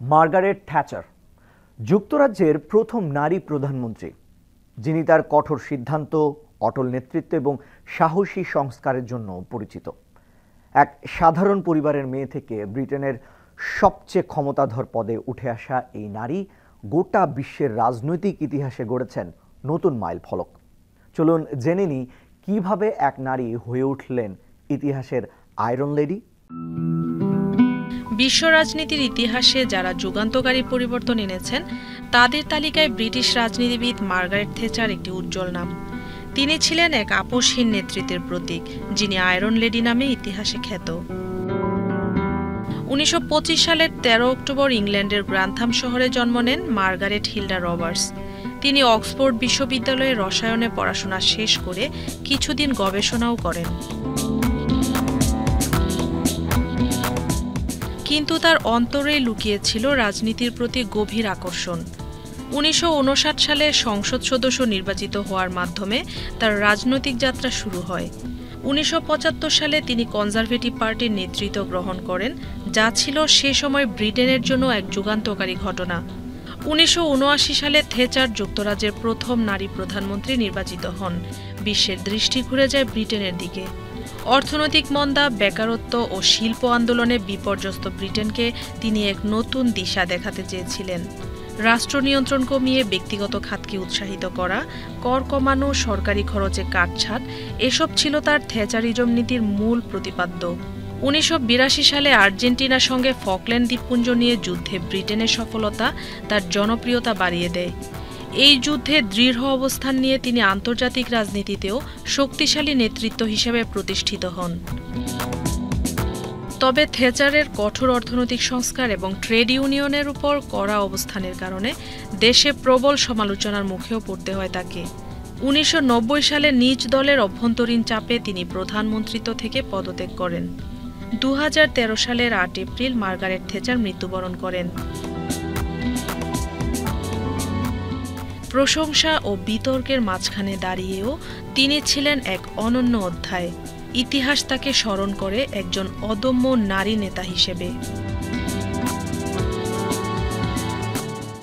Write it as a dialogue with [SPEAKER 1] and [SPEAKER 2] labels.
[SPEAKER 1] Margaret Thatcher যুক্তরাজ্যের প্রথম নারী প্রধানমন্ত্রী, যিনি তার কঠোর সিদ্ধান্ত, অটল নেতৃত্ব এবং সাহসী সংস্কারের জন্য পরিচিত। এক সাধারণ পরিবারের মেয়ে থেকে ব্রিটেনের সবচেয়ে ক্ষমতাধর পদে উঠে আসা এই নারী গোটা বিশ্বের রাজনৈতিক ইতিহাসে গড়েছেন নতুন মাইল ফলক। চলুন জেনে নিই কিভাবে এক নারী হয়ে উঠলেন ইতিহাসের আয়রন লেডি।
[SPEAKER 2] বিশ্ব রাজনীতির ইতিহাসে যারা যুগান্তকারী পরিবর্তন এনেছেন তাদের তালিকায় ব্রিটিশ রাজনীতিবিদ মার্গারেট থ্যাচার একটি উজ্জ্বল নাম। তিনি ছিলেন এক আপোষহীন নেতৃত্বের প্রতীক, যিনি আয়রন লেডি নামে ইতিহাসে খ্যাত। 1925 সালের 13 অক্টোবর ইংল্যান্ডের গ্রান্থাম শহরে জন্ম নেন মার্গারেট হিল্ডা রবার্টস। তিনি অক্সফোর্ড বিশ্ববিদ্যালয়ে রসায়নে পড়াশোনা শেষ করে কিছুদিন গবেষণাও করেন। কিন্তু তার অন্তরেই লুকিয়েছিল রাজনীতির প্রতি গভীর আকর্ষণ। 1959 সালে সংসদ সদস্য নির্বাচিত হওয়ার মাধ্যমে তার রাজনৈতিক যাত্রা শুরু হয়। 1975 সালে তিনি কনজারভেটিভ পার্টির নেতৃত্ব গ্রহণ করেন, যা ছিল সে সময় ব্রিটেনের জন্য এক যুগান্তকারী ঘটনা। 1979 সালে থ্যাচার যুক্তরাজ্যের প্রথম নারী প্রধানমন্ত্রী নির্বাচিত হন। বিশ্বের দৃষ্টি ঘুরে যায় ব্রিটেনের দিকে। অর্থনৈতিক মন্দা, বেকারত্ব ও শিল্প আন্দোলনে বিপর্যস্ত ব্রিটেনকে তিনি এক নতুন দিশা দেখাতে চেয়েছিলেন। রাষ্ট্র নিয়ন্ত্রণ কমিয়ে ব্যক্তিগত খাতকে উৎসাহিত করা, কর কমানো, সরকারি খরচে কাটছাঁট, এসব ছিল তার থ্যাচারিজম নীতির মূল প্রতিপাদ্য। 1982 সালে আর্জেন্টিনার সঙ্গে ফকল্যান্ড দ্বীপপুঞ্জ নিয়ে যুদ্ধে ব্রিটেনের সফলতা তার জনপ্রিয়তা বাড়িয়ে দেয়। এই যুদ্ধে দৃঢ় অবস্থান নিয়ে তিনি আন্তর্জাতিক রাজনীতিতেও শক্তিশালী নেতৃত্ব হিসেবে প্রতিষ্ঠিত হন। তবে থ্যাচারের কঠোর অর্থনৈতিক সংস্কার এবং ট্রেড ইউনিয়নের উপর কড়া অবস্থানের কারণে দেশে প্রবল সমালোচনার মুখেও পড়তে হয় তাকে। 1990 সালে নিজ দলের অভ্যন্তরীণ চাপে তিনি প্রধানমন্ত্রিত্ব থেকে পদত্যাগ করেন। 2013 সালের 8 এপ্রিল মার্গারেট থ্যাচার মৃত্যুবরণ করেন। প্রশংসা ও বিতর্কের মাঝখানে দাঁড়িয়েও তিনি ছিলেন এক অনন্য অধ্যায়। ইতিহাস তাকে স্মরণ করে একজন অদম্য নারী নেতা হিসেবে।